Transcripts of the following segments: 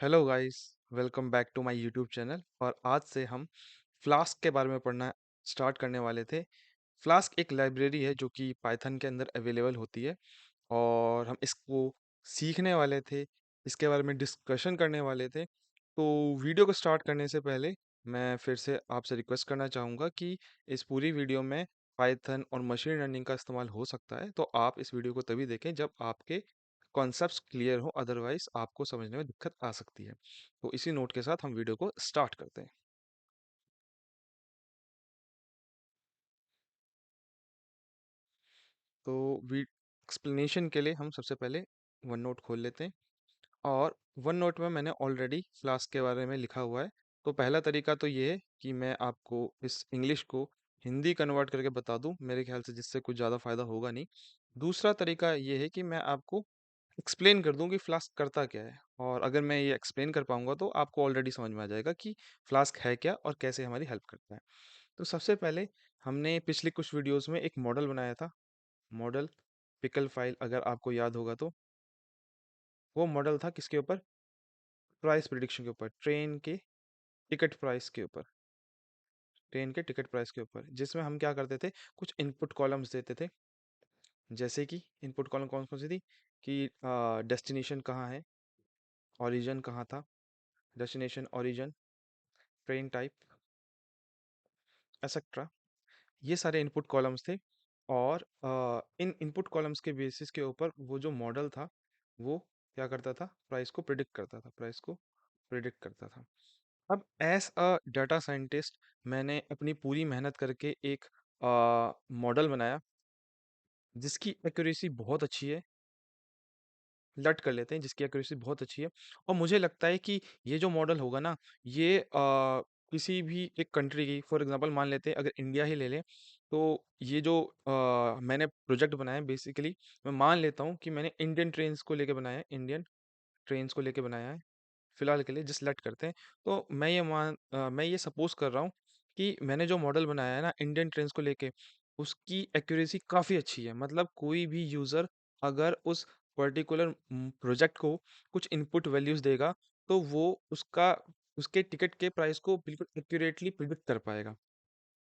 Hello guys, welcome back to my YouTube channel. और आज से हम फ्लास्क के बारे में पढ़ना स्टार्ट करने वाले थे। फ्लास्क एक लाइब्रेरी है जो कि पाइथन के अंदर अवेलेबल होती है और हम इसको सीखने वाले थे, इसके बारे में डिस्कशन करने वाले थे। तो वीडियो को स्टार्ट करने से पहले मैं फिर से आपसे रिक्वेस्ट करना चाहूँगा कि इस पूरी वीडियो में पाइथन और मशीन लर्निंग का इस्तेमाल हो सकता है, तो आप इस वीडियो को तभी देखें जब आपके कॉन्सेप्ट्स क्लियर हो, अदरवाइज आपको समझने में दिक्कत आ सकती है। तो इसी नोट के साथ हम वीडियो को स्टार्ट करते हैं। तो वी एक्सप्लेनेशन के लिए हम सबसे पहले वन नोट खोल लेते हैं और वन नोट में मैंने ऑलरेडी फ्लास्क के बारे में लिखा हुआ है। तो पहला तरीका तो ये है कि मैं आपको इस इंग्लिश को हिंदी कन्वर्ट करके बता दूं, मेरे ख्याल से जिससे कुछ ज़्यादा फायदा होगा नहीं। दूसरा तरीका ये है कि मैं आपको एक्सप्लेन कर दूं कि फ्लास्क करता क्या है, और अगर मैं ये एक्सप्लेन कर पाऊंगा तो आपको ऑलरेडी समझ में आ जाएगा कि फ्लास्क है क्या और कैसे हमारी हेल्प करता है। तो सबसे पहले हमने पिछली कुछ वीडियोस में एक मॉडल बनाया था। मॉडल पिकल फाइल, अगर आपको याद होगा तो वो मॉडल था किसके ऊपर? प्राइस प्रिडिक्शन के ऊपर, ट्रेन के टिकट प्राइस के ऊपर। ट्रेन के टिकट प्राइस के ऊपर, जिसमें हम क्या करते थे, कुछ इनपुट कॉलम्स देते थे। जैसे कि इनपुट कॉलम कौन कौन सी थी कि डेस्टिनेशन कहाँ है, ओरिजिन कहाँ था, destination, origin, train type, etcetera. ये सारे इनपुट कॉलम्स थे। और इन इनपुट कॉलम्स के बेसिस के ऊपर वो जो मॉडल था वो क्या करता था, प्राइस को प्रिडिक्ट करता था, प्राइस को प्रिडिक्ट करता था। अब एज अ डाटा साइंटिस्ट मैंने अपनी पूरी मेहनत करके एक मॉडल बनाया जिसकी एक्यूरेसी बहुत अच्छी है। लट कर लेते हैं, जिसकी एक्यूरेसी बहुत अच्छी है। और मुझे लगता है कि ये जो मॉडल होगा ना, ये किसी भी एक कंट्री की, फॉर एग्जांपल मान लेते हैं अगर इंडिया ही ले लें, तो ये जो मैंने प्रोजेक्ट बनाया है बेसिकली, मैं मान लेता हूँ कि मैंने इंडियन ट्रेन्स को लेके बनाया है, इंडियन ट्रेन्स को लेके बनाया है फिलहाल के लिए, जिस लेट करते हैं। तो मैं ये सपोज कर रहा हूँ कि मैंने जो मॉडल बनाया है ना इंडियन ट्रेन्स को लेके, उसकी एक्यूरेसी काफ़ी अच्छी है। मतलब कोई भी यूज़र अगर उस पर्टिकुलर प्रोजेक्ट को कुछ इनपुट वैल्यूज़ देगा, तो वो उसका उसके टिकट के प्राइस को बिल्कुल एक्यूरेटली प्रिडिक्ट कर पाएगा।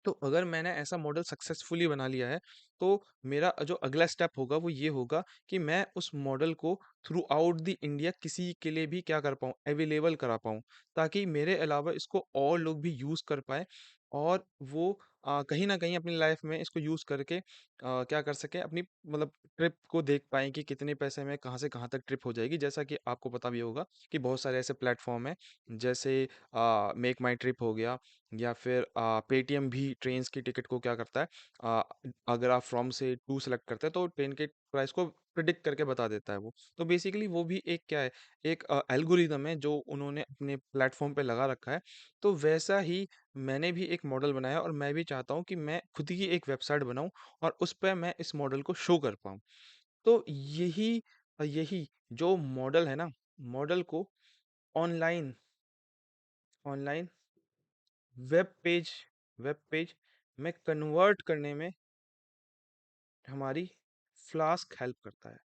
तो अगर मैंने ऐसा मॉडल सक्सेसफुली बना लिया है, तो मेरा जो अगला स्टेप होगा वो ये होगा कि मैं उस मॉडल को थ्रू आउट द इंडिया किसी के लिए भी क्या कर पाऊँ, अवेलेबल करा पाऊँ, ताकि मेरे अलावा इसको और लोग भी यूज़ कर पाएँ और वो कहीं ना कहीं अपनी लाइफ में इसको यूज़ करके क्या कर सके, अपनी मतलब ट्रिप को देख पाएँ कि कितने पैसे में कहाँ से कहाँ तक ट्रिप हो जाएगी। जैसा कि आपको पता भी होगा कि बहुत सारे ऐसे प्लेटफॉर्म हैं, जैसे मेक माई ट्रिप हो गया, या फिर पेटीएम भी ट्रेन्स की टिकट को क्या करता है, आ, अगर आप फ्रॉम से टू सेलेक्ट करते हैं तो ट्रेन के प्राइस को प्रिडिक्ट करके बता देता है वो। तो बेसिकली वो भी एक क्या है, एक एल्गोरिदम है जो उन्होंने अपने प्लेटफॉर्म पे लगा रखा है। तो वैसा ही मैंने भी एक मॉडल बनाया और मैं भी चाहता हूँ कि मैं खुद की एक वेबसाइट बनाऊँ और उस पर मैं इस मॉडल को शो कर पाऊँ। तो यही यही जो मॉडल है ना, मॉडल को online online web page web page में कन्वर्ट करने में हमारी फ्लास्क हेल्प करता है।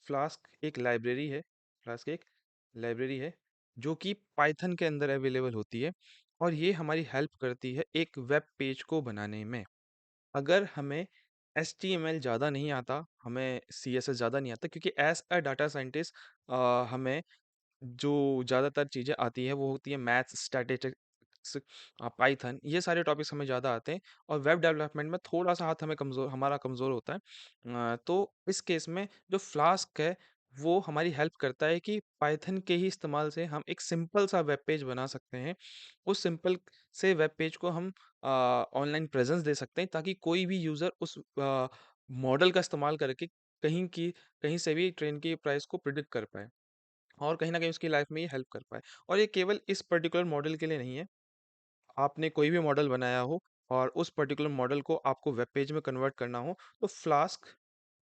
फ्लास्क एक लाइब्रेरी है, फ्लास्क एक लाइब्रेरी है जो कि पाइथन के अंदर अवेलेबल होती है, और ये हमारी हेल्प करती है एक वेब पेज को बनाने में। अगर हमें HTML ज़्यादा नहीं आता, हमें CSS ज़्यादा नहीं आता, क्योंकि एज अ डाटा साइंटिस्ट हमें जो ज़्यादातर चीज़ें आती है वो होती है मैथ्स, स्टैटिस्टिक्स, पाइथन, ये सारे टॉपिक्स हमें ज़्यादा आते हैं। और वेब डेवलपमेंट में थोड़ा सा हाथ हमारा कमज़ोर होता है। तो इस केस में जो फ्लास्क है वो हमारी हेल्प करता है कि पाइथन के ही इस्तेमाल से हम एक सिंपल सा वेब पेज बना सकते हैं। उस सिंपल से वेब पेज को हम ऑनलाइन प्रेजेंस दे सकते हैं, ताकि कोई भी यूज़र उस मॉडल का इस्तेमाल करके कहीं से भी ट्रेन की प्राइस को प्रिडिक्ट कर पाए और कहीं न कहीं उसकी लाइफ में ये हेल्प कर पाए। और ये केवल इस पर्टिकुलर मॉडल के लिए नहीं है। आपने कोई भी मॉडल बनाया हो और उस पर्टिकुलर मॉडल को आपको वेब पेज में कन्वर्ट करना हो, तो फ्लास्क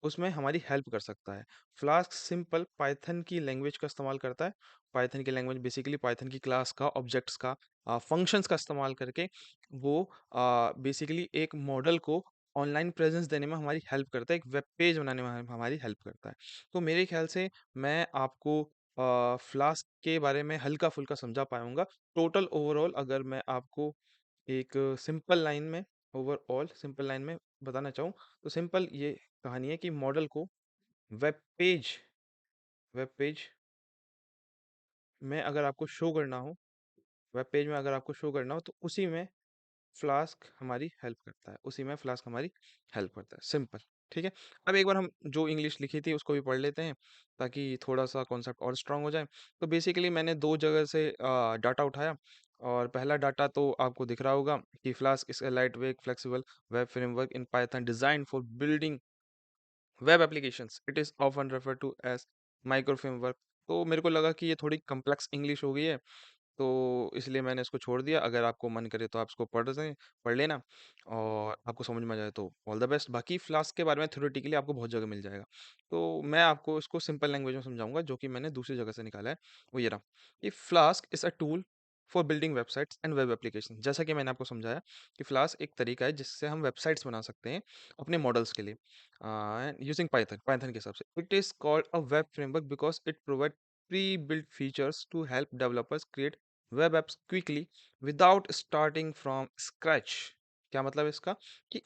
उसमें हमारी हेल्प कर सकता है। फ्लास्क सिंपल पाइथन की लैंग्वेज का इस्तेमाल करता है। पाइथन की लैंग्वेज बेसिकली पाइथन की क्लास का, ऑब्जेक्ट्स का, फंक्शंस का इस्तेमाल करके वो बेसिकली एक मॉडल को ऑनलाइन प्रेजेंस देने में हमारी हेल्प करता है, एक वेब पेज बनाने में हमारी हेल्प करता है। तो मेरे ख्याल से मैं आपको फ्लास्क के बारे में हल्का फुल्का समझा पाऊंगा। टोटल ओवरऑल अगर मैं आपको एक सिंपल लाइन में, ओवरऑल सिंपल लाइन में बताना चाहूँ, तो सिंपल ये कहानी है कि मॉडल को वेब पेज वेब पेज में अगर आपको शो करना हो, वेब पेज में अगर आपको शो करना हो, तो उसी में फ्लास्क हमारी हेल्प करता है, उसी में फ्लास्क हमारी हेल्प करता है, सिंपल। ठीक है। अब एक बार हम जो इंग्लिश लिखी थी उसको भी पढ़ लेते हैं, ताकि थोड़ा सा कॉन्सेप्ट और स्ट्रांग हो जाए। तो बेसिकली मैंने दो जगह से डाटा उठाया, और पहला डाटा तो आपको दिख रहा होगा कि Flask is a light weight flexible web framework in Python design for building web applications, it is often refer to as micro framework. तो मेरे को लगा कि ये थोड़ी कम्प्लेक्स इंग्लिश हो गई है, तो इसलिए मैंने इसको छोड़ दिया। अगर आपको मन करे तो आप इसको पढ़ लेना, और आपको समझ में आ जाए तो ऑल द बेस्ट। बाकी फ्लास्क के बारे में थ्योरेटिकली आपको बहुत जगह मिल जाएगा, तो मैं आपको इसको सिंपल लैंग्वेज में समझाऊंगा, जो कि मैंने दूसरी जगह से निकाला है। वो ये रहा कि Flask is a tool for building websites and web application. जैसा कि मैंने आपको समझाया कि फ्लास्क एक तरीका है जिससे हम वेबसाइट्स बना सकते हैं अपने मॉडल्स के लिए, यूजिंग पाइथन के हिसाब से। It is called a web framework because it provide pre-built features to help developers create web apps quickly without starting from scratch. क्या मतलब है इसका? कि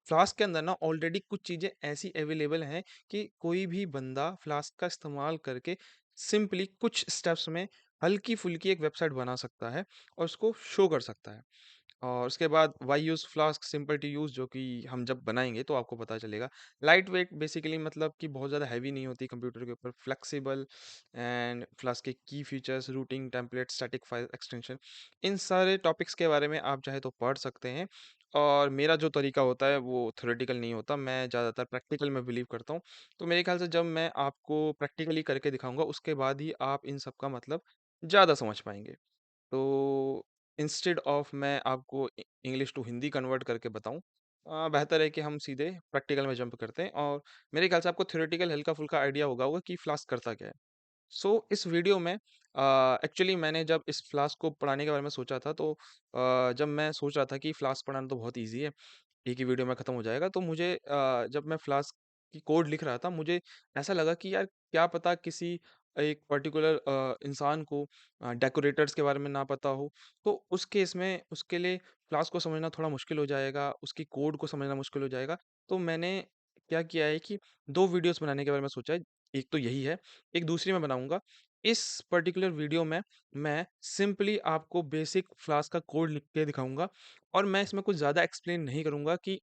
फ्लास्क के अंदर ना ऑलरेडी कुछ चीज़ें ऐसी अवेलेबल हैं कि कोई भी बंदा फ्लास्क का इस्तेमाल करके सिंपली कुछ स्टेप्स में हल्की फुल्की एक वेबसाइट बना सकता है और उसको शो कर सकता है। और उसके बाद why use Flask simple to use, जो कि हम जब बनाएंगे तो आपको पता चलेगा। लाइट वेट बेसिकली मतलब कि बहुत ज़्यादा हैवी नहीं होती कंप्यूटर के ऊपर, फ्लेक्सिबल। एंड फ्लास्क के की features, routing template, static file extension, इन सारे टॉपिक्स के बारे में आप चाहे तो पढ़ सकते हैं। और मेरा जो तरीका होता है वो थ्योरेटिकल नहीं होता, मैं ज़्यादातर प्रैक्टिकल में बिलीव करता हूँ। तो मेरे ख्याल से जब मैं आपको प्रैक्टिकली करके दिखाऊंगा उसके बाद ही आप इन सब का मतलब ज़्यादा समझ पाएंगे। तो इंस्टेड ऑफ मैं आपको इंग्लिश टू हिंदी कन्वर्ट करके बताऊं, बेहतर है कि हम सीधे प्रैक्टिकल में जंप करते हैं। और मेरे ख्याल से आपको थ्योरेटिकल हल्का फुल्का आइडिया होगा कि फ्लास्क करता क्या है। सो इस वीडियो में एक्चुअली मैंने जब इस फ्लास्क को पढ़ाने के बारे में सोचा था, तो जब मैं सोच रहा था कि फ्लास्क पढ़ाना तो बहुत ईजी है, एक ही वीडियो में ख़त्म हो जाएगा, तो मुझे जब मैं फ्लास्क की कोड लिख रहा था, मुझे ऐसा लगा कि यार क्या पता किसी एक पर्टिकुलर इंसान को डेकोरेटर्स के बारे में ना पता हो, तो उस केस में उसके लिए फ्लास्क को समझना थोड़ा मुश्किल हो जाएगा, उसकी कोड को समझना मुश्किल हो जाएगा। तो मैंने क्या किया है कि 2 वीडियोज़ बनाने के बारे में सोचा है। एक तो यही है, एक दूसरी मैं बनाऊँगा। इस पर्टिकुलर वीडियो में मैं सिंपली आपको बेसिक फ्लास्क का कोड लिख के दिखाऊँगा, और मैं इसमें कुछ ज़्यादा एक्सप्लेन नहीं करूँगा कि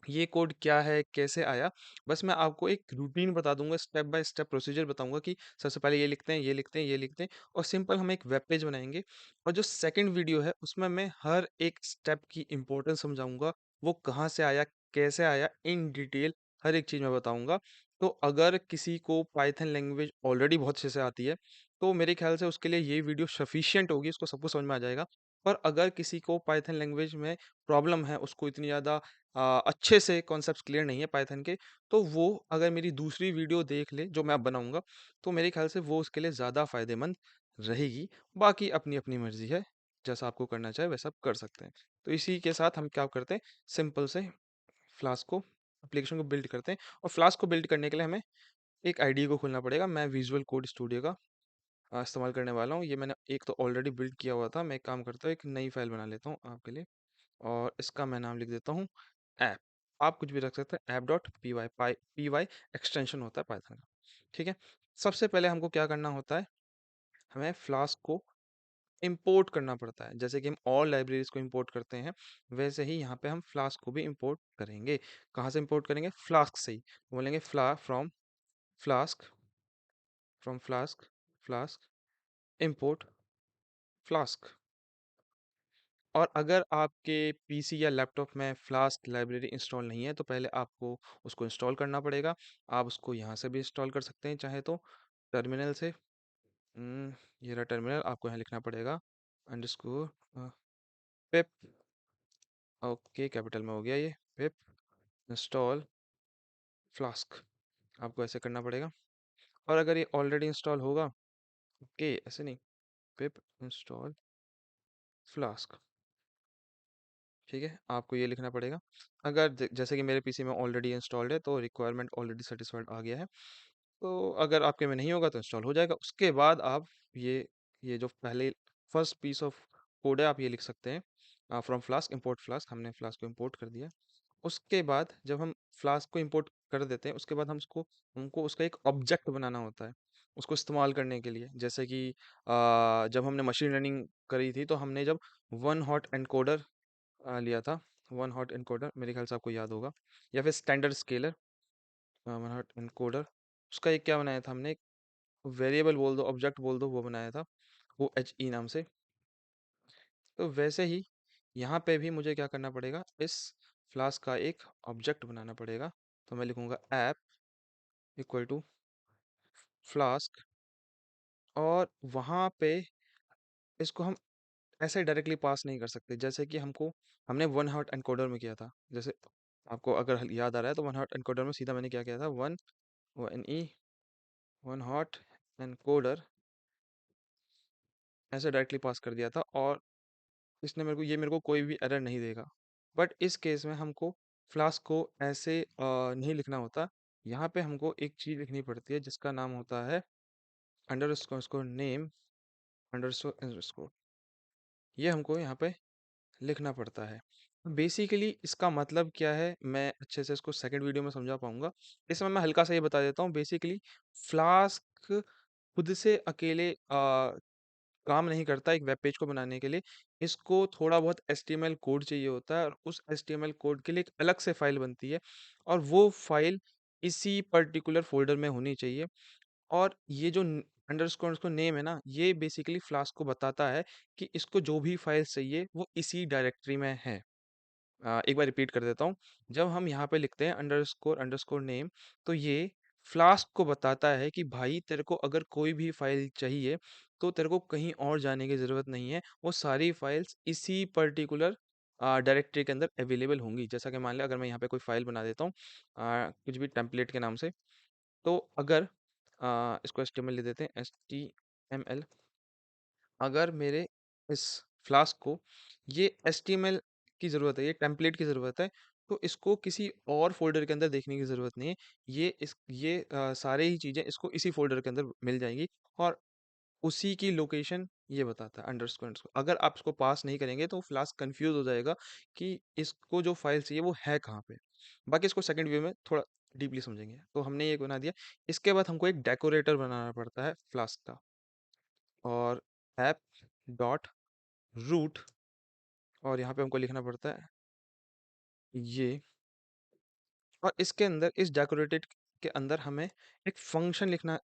ये कोड क्या है, कैसे आया। बस मैं आपको एक रूटीन बता दूँगा, स्टेप बाय स्टेप प्रोसीजर बताऊँगा कि सबसे पहले ये लिखते हैं, ये लिखते हैं, ये लिखते हैं, और सिंपल हम एक वेब पेज बनाएँगे। और जो सेकंड वीडियो है, उसमें मैं हर एक स्टेप की इम्पोर्टेंस समझाऊँगा, वो कहाँ से आया, कैसे आया, इन डिटेल हर एक चीज़ मैं बताऊँगा। तो अगर किसी को पाइथन लैंग्वेज ऑलरेडी बहुत अच्छे से आती है, तो मेरे ख्याल से उसके लिए ये वीडियो सफिशिएंट होगी, उसको सब कुछ समझ में आ जाएगा। पर अगर किसी को पाइथन लैंग्वेज में प्रॉब्लम है, उसको इतनी ज़्यादा अच्छे से कॉन्सेप्ट्स क्लियर नहीं है पाइथन के, तो वो अगर मेरी दूसरी वीडियो देख ले जो मैं अब बनाऊँगा, तो मेरे ख़्याल से वो उसके लिए ज़्यादा फ़ायदेमंद रहेगी। बाकी अपनी-अपनी मर्ज़ी है, जैसा आपको करना चाहे वैसा आप कर सकते हैं। तो इसी के साथ हम क्या करते हैं, सिंपल से फ्लास्क को, एप्लीकेशन को बिल्ड करते हैं। और फ्लास्क को बिल्ड करने के लिए हमें एक आईडीई को खोलना पड़ेगा। मैं विजुअल कोड स्टूडियो का इस्तेमाल करने वाला हूँ। ये मैंने एक तो ऑलरेडी बिल्ड किया हुआ था। मैं एक काम करता हूँ, एक नई फ़ाइल बना लेता हूँ आपके लिए, और इसका मैं नाम लिख देता हूँ ऐप। आप कुछ भी रख सकते हैं, app dot P Y, P Y extension होता है पाइथन का। ठीक है। सबसे पहले हमको क्या करना होता है, हमें फ्लास्क को इंपोर्ट करना पड़ता है। जैसे कि हम ऑल लाइब्रेरीज को इंपोर्ट करते हैं, वैसे ही यहाँ पे हम फ्लास्क को भी इंपोर्ट करेंगे। कहाँ से इंपोर्ट करेंगे? फ्लास्क से ही। बोलेंगे flask flask flask import flask. और अगर आपके पीसी या लैपटॉप में फ्लास्क लाइब्रेरी इंस्टॉल नहीं है, तो पहले आपको उसको इंस्टॉल करना पड़ेगा। आप उसको यहाँ से भी इंस्टॉल कर सकते हैं चाहे तो, टर्मिनल से। ये रहा टर्मिनल, आपको यहाँ लिखना पड़ेगा अंडरस्कोर पिप। ओके, कैपिटल में हो गया ये, पिप इंस्टॉल फ्लास्क, आपको ऐसे करना पड़ेगा। और अगर ये ऑलरेडी इंस्टॉल होगा, ओके ऐसे नहीं, पिप इंस्टॉल फ्लास्क, ठीक है, आपको ये लिखना पड़ेगा। अगर जैसे कि मेरे पीसी में ऑलरेडी इंस्टॉल्ड है, तो रिक्वायरमेंट ऑलरेडी सेटिस्फाइड आ गया है। तो अगर आपके में नहीं होगा तो इंस्टॉल हो जाएगा। उसके बाद आप ये ये जो पहले फर्स्ट पीस ऑफ कोड है आप ये लिख सकते हैं, फ्रॉम फ्लास्क इंपोर्ट फ्लास्क, हमने फ्लास्क को इंपोर्ट कर दिया। उसके बाद जब हम फ्लास्क को इंपोर्ट कर देते हैं उसके बाद हमको उसका एक ऑब्जेक्ट बनाना होता है उसको इस्तेमाल करने के लिए। जैसे कि जब हमने मशीन लर्निंग करी थी तो हमने जब वन हॉट एनकोडर लिया था। वन हॉट एनकोडर मेरे ख्याल से आपको याद होगा, या फिर standard scaler. One hot encoder उसका एक क्या बनाया था हमने, वेरिएबल बोल दो ऑब्जेक्ट बोल दो, वो बनाया था वो एच ई नाम से। तो वैसे ही यहाँ पे भी मुझे क्या करना पड़ेगा, इस फ्लास्क का एक ऑब्जेक्ट बनाना पड़ेगा। तो मैं लिखूंगा ऐप इक्वल टू फ्लास्क, और वहाँ पे इसको हम ऐसे डायरेक्टली पास नहीं कर सकते जैसे कि हमने वन हॉट एनकोडर में किया था। जैसे आपको अगर याद आ रहा है तो वन हॉट एनकोडर में सीधा मैंने क्या किया था, one E one hot encoder ऐसे डायरेक्टली पास कर दिया था, और इसने मेरे को कोई भी एरर नहीं देगा। बट इस केस में हमको फ्लास्क को ऐसे नहीं लिखना होता। यहाँ पे हमको एक चीज़ लिखनी पड़ती है जिसका नाम होता है अंडरस्कोर नेम अंडरस्कोर। ये हमको यहाँ पे लिखना पड़ता है। बेसिकली इसका मतलब क्या है मैं अच्छे से इसको सेकंड वीडियो में समझा पाऊंगा। इसमें मैं हल्का सा ये बता देता हूँ। बेसिकली फ्लास्क खुद से अकेले काम नहीं करता एक वेब पेज को बनाने के लिए। इसको थोड़ा बहुत HTML कोड चाहिए होता है, और उस HTML कोड के लिए एक अलग से फाइल बनती है, और वो फाइल इसी पर्टिकुलर फोल्डर में होनी चाहिए। और ये जो अंडरस्कोर अंडरस्कोर नेम है ना, ये बेसिकली फ्लास्क को बताता है कि इसको जो भी फाइल्स चाहिए वो इसी डायरेक्टरी में है। एक बार रिपीट कर देता हूँ। जब हम यहाँ पे लिखते हैं अंडरस्कोर अंडरस्कोर नेम, तो ये फ्लास्क को बताता है कि भाई तेरे को अगर कोई भी फाइल चाहिए तो तेरे को कहीं और जाने की ज़रूरत नहीं है, वो सारी फाइल्स इसी पर्टिकुलर डायरेक्टरी के अंदर अवेलेबल होंगी। जैसा कि मान लिया अगर मैं यहाँ पे कोई फाइल बना देता हूँ कुछ भी टेम्पलेट के नाम से, तो अगर इसको HTML ले देते हैं, HTML। अगर मेरे इस फ्लास्क को ये HTML की ज़रूरत है, ये टेम्पलेट की ज़रूरत है, तो इसको किसी और फ़ोल्डर के अंदर देखने की ज़रूरत नहीं है। ये सारे ही चीज़ें इसको इसी फ़ोल्डर के अंदर मिल जाएँगी, और उसी की लोकेशन ये बताता है अंडरस्कोर अंडरस्कोर। अगर आप इसको पास नहीं करेंगे तो फ्लास्क कंफ्यूज हो जाएगा कि इसको जो फाइल चाहिए वो है कहाँ पे। बाकी इसको सेकंड व्यू में थोड़ा डीपली समझेंगे। तो हमने ये बना दिया। इसके बाद हमको एक डेकोरेटर बनाना पड़ता है फ्लास्क का, और ऐप डॉट रूट, और यहाँ पे हमको लिखना पड़ता है ये, और इसके अंदर इस डेकोरेटेड के अंदर हमें एक फंक्शन लिखना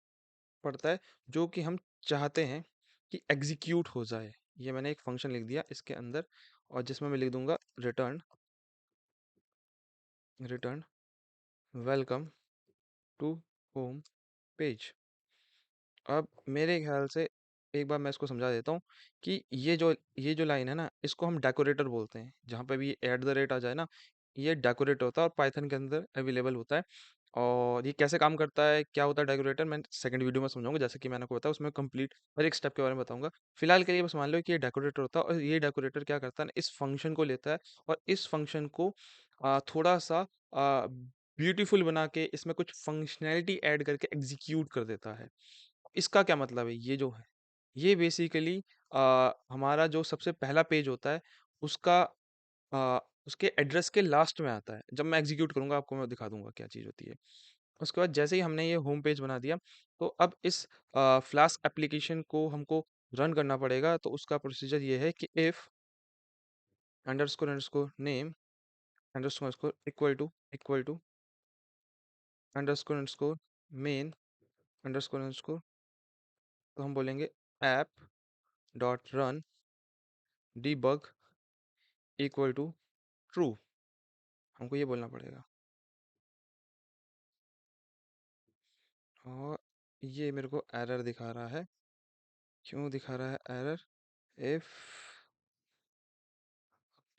पड़ता है जो कि हम चाहते हैं कि एग्जीक्यूट हो जाए। ये मैंने एक फंक्शन लिख दिया इसके अंदर, और जिसमें मैं लिख दूंगा return return welcome to home page. अब मेरे ख्याल से एक बार मैं इसको समझा देता हूँ कि ये जो लाइन है ना, इसको हम डेकोरेटर बोलते हैं। जहाँ पे भी एट द रेट आ जाए ना, ये डेकोरेट होता है और पाइथन के अंदर अवेलेबल होता है। और ये कैसे काम करता है, क्या होता है डेकोरेटर, मैं सेकंड वीडियो में समझाऊंगा। जैसे कि मैंने आपको बताया उसमें कंप्लीट हर एक स्टेप के बारे में बताऊंगा। फिलहाल के लिए बस मान लो कि ये डेकोरेटर होता है, और ये डेकोरेटर क्या करता है ना, इस फंक्शन को लेता है और इस फंक्शन को थोड़ा सा ब्यूटीफुल बना के इसमें कुछ फंक्शनैलिटी ऐड करके एग्जीक्यूट कर देता है। इसका क्या मतलब है, ये जो है ये बेसिकली हमारा जो सबसे पहला पेज होता है उसका उसके एड्रेस के लास्ट में आता है। जब मैं एग्जीक्यूट करूंगा आपको मैं दिखा दूंगा क्या चीज़ होती है। उसके बाद जैसे ही हमने ये होम पेज बना दिया, तो अब इस फ्लास्क एप्लीकेशन को हमको रन करना पड़ेगा। तो उसका प्रोसीजर ये है कि if underscore underscore name underscore equal to underscore underscore main underscore, तो हम बोलेंगे app dot run debug equal to true. हमको ये बोलना पड़ेगा। और ये मेरे को एरर दिखा रहा है। क्यों दिखा रहा है एरर? इफ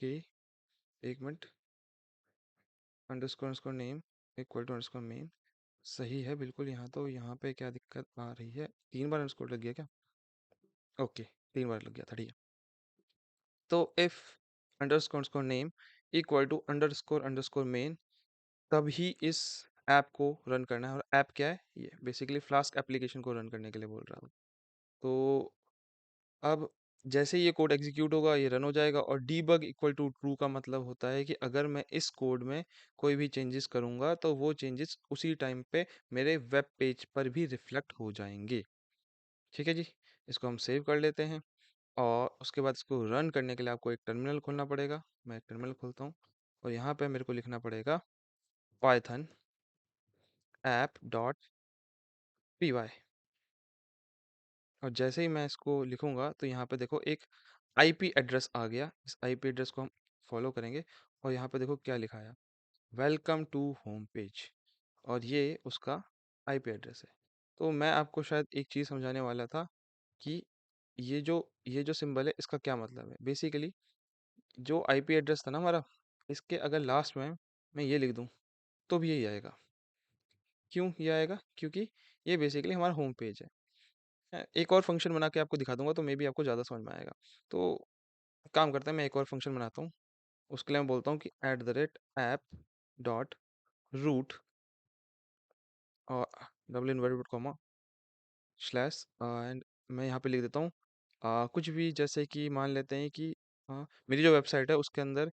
के एक minute, underscore underscore name equal to underscore main सही है बिल्कुल। यहाँ तो यहाँ पे क्या दिक्कत आ रही है, 3 बार अंडरस्कोर लग गया क्या? ओके, 3 बार लग गया था, ठीक है। तो if underscore underscore name equal to underscore underscore main, तभी इस ऐप को रन करना है। और ऐप क्या है? ये बेसिकली फ्लास्क एप्लीकेशन को रन करने के लिए बोल रहा हूँ। तो अब जैसे ही ये कोड एग्जीक्यूट होगा, ये रन हो जाएगा। और डीबग इक्वल टू ट्रू का मतलब होता है कि अगर मैं इस कोड में कोई भी चेंजेस करूंगा तो वो चेंजेस उसी टाइम पे मेरे वेब पेज पर भी रिफ्लेक्ट हो जाएंगे। ठीक है जी। इसको हम सेव कर लेते हैं और उसके बाद इसको रन करने के लिए आपको एक टर्मिनल खोलना पड़ेगा। मैं एक टर्मिनल खोलता हूँ और यहाँ पे मेरे को लिखना पड़ेगा Python app dot P Y. और जैसे ही मैं इसको लिखूंगा तो यहाँ पे देखो एक आईपी एड्रेस आ गया। इस आईपी एड्रेस को हम फॉलो करेंगे और यहाँ पे देखो क्या लिखा है, वेलकम टू होम पेज। और ये उसका आईपी एड्रेस है। तो मैं आपको शायद एक चीज़ समझाने वाला था कि ये जो सिंबल है इसका क्या मतलब है। बेसिकली जो आईपी एड्रेस था ना हमारा, इसके अगर लास्ट में मैं ये लिख दूँ तो भी यही आएगा। क्यों ये आएगा? क्योंकि ये बेसिकली हमारा होम पेज है। एक और फंक्शन बना के आपको दिखा दूंगा तो मे बी आपको ज़्यादा समझ में आएगा। तो काम करते हैं, मैं एक और फंक्शन बनाता हूँ। उसके लिए मैं बोलता हूँ कि at the rate app dot route और double inverted comma slash and मैं यहाँ पे लिख देता हूँ कुछ भी, जैसे कि मान लेते हैं कि मेरी जो वेबसाइट है उसके अंदर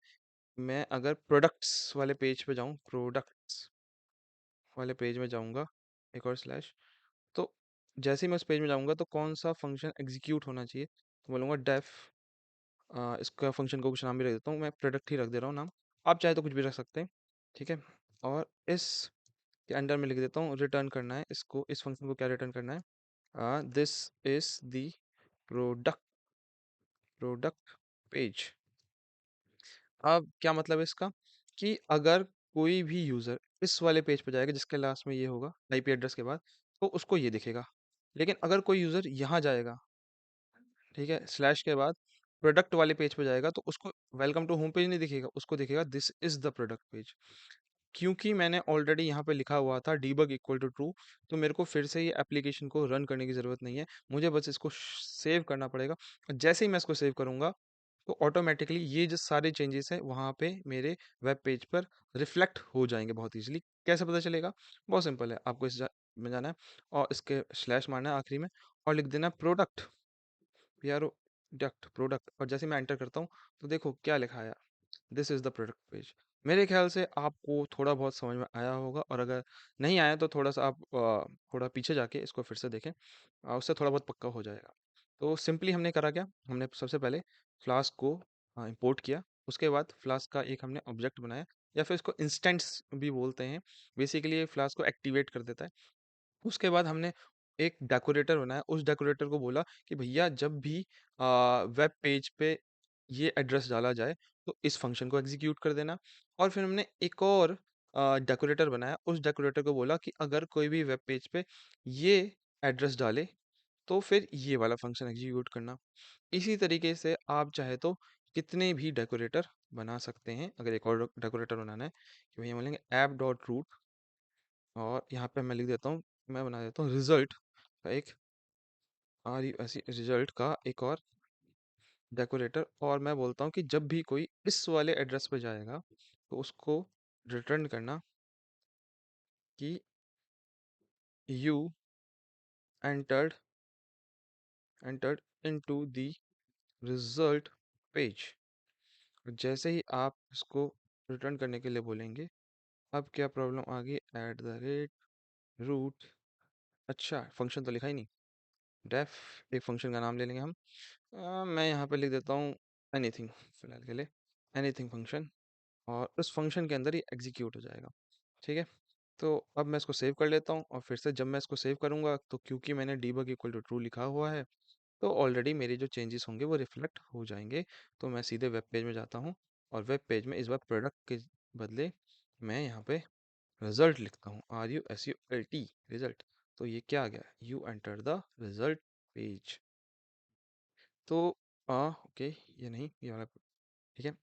मैं अगर प्रोडक्ट्स वाले पेज पे जाऊँ, प्रोडक्ट्स वाले पेज में जाऊँगा, एक और स्लैश। तो जैसे ही मैं उस पेज में जाऊँगा तो कौन सा फंक्शन एग्जीक्यूट होना चाहिए, तो बोलूँगा डेफ इसका फंक्शन को कुछ नाम भी रख देता हूँ, मैं प्रोडक्ट ही रख दे रहा हूँ नाम। आप चाहे तो कुछ भी रख सकते हैं। ठीक है। और इस के अंडर में लिख देता हूँ रिटर्न करना है इसको, इस फंक्शन को क्या रिटर्न करना है, this is the product product page. अब क्या मतलब है इसका, कि अगर कोई भी यूज़र इस वाले पेज पे जाएगा जिसके लास्ट में ये होगा आईपी एड्रेस के बाद, तो उसको ये दिखेगा। लेकिन अगर कोई यूज़र यहाँ जाएगा, ठीक है, स्लैश के बाद प्रोडक्ट वाले पेज पे जाएगा, तो उसको वेलकम टू होम पेज नहीं दिखेगा, उसको दिखेगा this is the product page. क्योंकि मैंने ऑलरेडी यहाँ पे लिखा हुआ था डीबग इक्वल टू ट्रू, तो मेरे को फिर से ये एप्लीकेशन को रन करने की ज़रूरत नहीं है। मुझे बस इसको सेव करना पड़ेगा और जैसे ही मैं इसको सेव करूँगा तो ऑटोमेटिकली ये जो सारे चेंजेस हैं वहाँ पे मेरे वेब पेज पर रिफ्लेक्ट हो जाएंगे बहुत इजीली। कैसे पता चलेगा? बहुत सिंपल है, आपको में जाना है और इसके स्लैश मारना है आखिरी में और लिख देना प्रोडक्ट, प्रोडक्ट। और जैसे मैं एंटर करता हूँ तो देखो क्या लिखा है, this is the product page. मेरे ख्याल से आपको थोड़ा बहुत समझ में आया होगा और अगर नहीं आया तो थोड़ा सा आप थोड़ा पीछे जाके इसको फिर से देखें, उससे थोड़ा बहुत पक्का हो जाएगा। तो सिंपली हमने करा क्या, हमने सबसे पहले फ्लास्क को इंपोर्ट किया। उसके बाद फ्लास्क का एक हमने ऑब्जेक्ट बनाया, या फिर इसको इंस्टेंस भी बोलते हैं। बेसिकली ये फ्लास्क को एक्टिवेट कर देता है। उसके बाद हमने एक डेकोरेटर बनाया, उस डेकोरेटर को बोला कि भैया जब भी वेब पेज पे ये एड्रेस डाला जाए तो इस फंक्शन को एग्जीक्यूट कर देना। और फिर हमने एक और डेकोरेटर बनाया, उस डेकोरेटर को बोला कि अगर कोई भी वेब पेज पे ये एड्रेस डाले तो फिर ये वाला फंक्शन एग्जीक्यूट करना। इसी तरीके से आप चाहे तो कितने भी डेकोरेटर बना सकते हैं। अगर एक और डेकोरेटर बनाना है कि भैया बोलेंगे ऐप डॉट रूट और यहाँ पे मैं लिख देता हूँ, मैं बना देता हूँ रिजल्ट का एक आर यू ऐसी रिजल्ट का एक और डेकोरेटर। और मैं बोलता हूँ कि जब भी कोई इस वाले एड्रेस पे जाएगा तो उसको रिटर्न करना कि you entered entered into the result page. जैसे ही आप इसको रिटर्न करने के लिए बोलेंगे, अब क्या प्रॉब्लम आ गई, एट द रेट रूट। अच्छा, फंक्शन तो लिखा ही नहीं, डेफ एक फंक्शन का नाम ले लेंगे हम। मैं यहाँ पे लिख देता हूँ एनीथिंग फिलहाल के लिए, एनीथिंग फंक्शन। और उस फंक्शन के अंदर ही एग्जीक्यूट हो जाएगा। ठीक है। तो अब मैं इसको सेव कर लेता हूँ और फिर से जब मैं इसको सेव करूँगा तो क्योंकि मैंने डीबग इक्वल टू ट्रू लिखा हुआ है तो ऑलरेडी मेरे जो चेंजेस होंगे वो रिफ्लेक्ट हो जाएंगे। तो मैं सीधे वेब पेज में जाता हूँ और वेब पेज में इस बार प्रोडक्ट के बदले मैं यहाँ पे रिजल्ट लिखता हूँ, RUSULT रिजल्ट। तो ये क्या आ गया, you enter the result page. तो ओके, ये नहीं, ये वाला। ठीक है।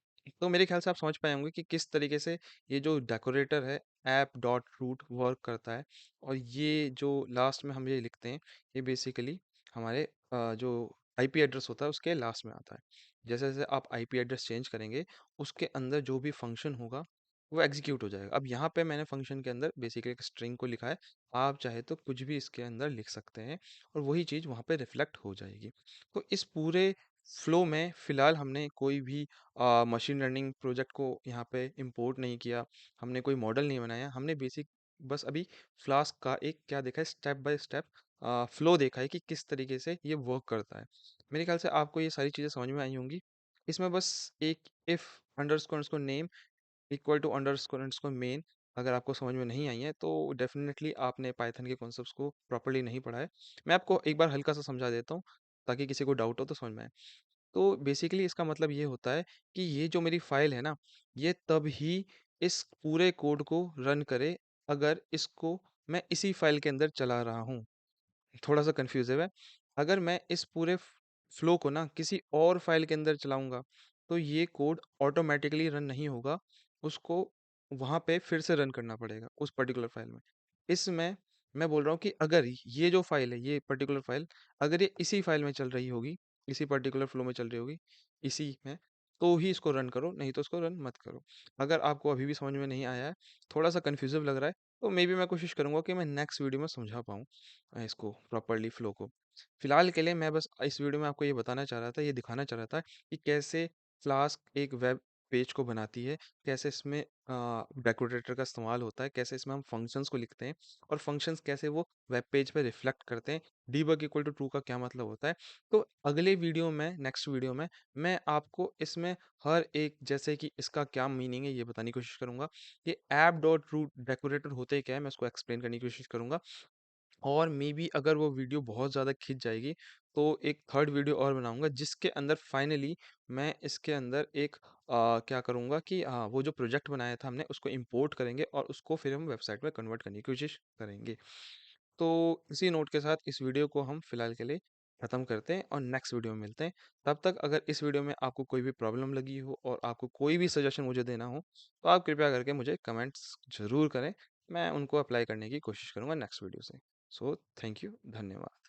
तो मेरे ख्याल से आप समझ पाए होंगे कि किस तरीके से ये जो डेकोरेटर है ऐप डॉट रूट वर्क करता है। और ये जो लास्ट में हम ये लिखते हैं, ये बेसिकली हमारे जो आईपी एड्रेस होता है उसके लास्ट में आता है। जैसे जैसे आप आईपी एड्रेस चेंज करेंगे उसके अंदर जो भी फंक्शन होगा वो एग्जीक्यूट हो जाएगा। अब यहाँ पे मैंने फंक्शन के अंदर बेसिकली एक स्ट्रिंग को लिखा है, आप चाहे तो कुछ भी इसके अंदर लिख सकते हैं और वही चीज़ वहाँ पे रिफ्लेक्ट हो जाएगी। तो इस पूरे फ्लो में फ़िलहाल हमने कोई भी मशीन लर्निंग प्रोजेक्ट को यहाँ पे इंपोर्ट नहीं किया, हमने कोई मॉडल नहीं बनाया, हमने बेसिक बस अभी फ्लास्क का एक क्या देखा है, स्टेप बाय स्टेप फ्लो देखा है कि किस तरीके से ये वर्क करता है। मेरे ख्याल से आपको ये सारी चीज़ें समझ में आई होंगी। इसमें बस एक if underscore underscore name equal to underscore underscore main अगर आपको समझ में नहीं आई है तो डेफिनेटली आपने पाइथन के कॉन्सेप्ट्स को प्रॉपर्ली नहीं पढ़ा है। मैं आपको एक बार हल्का सा समझा देता हूँ ताकि किसी को डाउट हो तो समझ में आए। तो बेसिकली इसका मतलब ये होता है कि ये जो मेरी फाइल है ना, ये तब ही इस पूरे कोड को रन करे अगर इसको मैं इसी फाइल के अंदर चला रहा हूँ। थोड़ा-सा कन्फ्यूज़िव है। अगर मैं इस पूरे फ्लो को ना किसी और फ़ाइल के अंदर चलाऊँगा, तो ये कोड ऑटोमैटिकली रन नहीं होगा। उसको वहाँ पे फिर से रन करना पड़ेगा, उस पर्टिकुलर फ़ाइल में। इसमें मैं बोल रहा हूँ कि अगर ये जो फ़ाइल है, ये पर्टिकुलर फ़ाइल, अगर ये इसी फ़ाइल में चल रही होगी, इसी पर्टिकुलर फ्लो में चल रही होगी, इसी में, तो ही इसको रन करो, नहीं तो इसको रन मत करो। अगर आपको अभी भी समझ में नहीं आया है, थोड़ा-सा कन्फ्यूज़िव लग रहा है, तो मेबी मैं कोशिश करूँगा कि मैं नेक्स्ट वीडियो में समझा पाऊँ। इसको प्रॉपर्ली फ्लो को। फिलहाल के लिए मैं बस इस वीडियो में आपको ये बताना चाह रहा था, ये दिखाना चाह रहा था कि कैसे फ्लास्क एक वेब पेज को बनाती है, कैसे इसमें डेकोरेटर का इस्तेमाल होता है, कैसे इसमें हम फंक्शंस को लिखते हैं और फंक्शंस कैसे वो वेब पेज पे रिफ्लेक्ट करते हैं। डीबग इक्वल टू ट्रू का क्या मतलब होता है। तो अगले वीडियो में, नेक्स्ट वीडियो में मैं आपको इसमें हर एक जैसे कि इसका क्या मीनिंग है ये बताने की कोशिश करूंगा। ये ऐप डॉट रूट डेकोरेटर होते क्या है मैं उसको एक्सप्लेन करने की कोशिश करूंगा। और मे बी अगर वो वीडियो बहुत ज़्यादा खिंच जाएगी तो एक थर्ड वीडियो और बनाऊंगा जिसके अंदर फाइनली मैं इसके अंदर एक क्या करूंगा कि वो जो प्रोजेक्ट बनाया था हमने उसको इंपोर्ट करेंगे और उसको फिर हम वेबसाइट में कन्वर्ट करने की कोशिश करेंगे। तो इसी नोट के साथ इस वीडियो को हम फिलहाल के लिए ख़त्म करते हैं और नेक्स्ट वीडियो में मिलते हैं। तब तक अगर इस वीडियो में आपको कोई भी प्रॉब्लम लगी हो और आपको कोई भी सजेशन मुझे देना हो तो आप कृपया करके मुझे कमेंट्स ज़रूर करें। मैं उनको अप्लाई करने की कोशिश करूँगा नेक्स्ट वीडियो से। सो थैंक यू, धन्यवाद।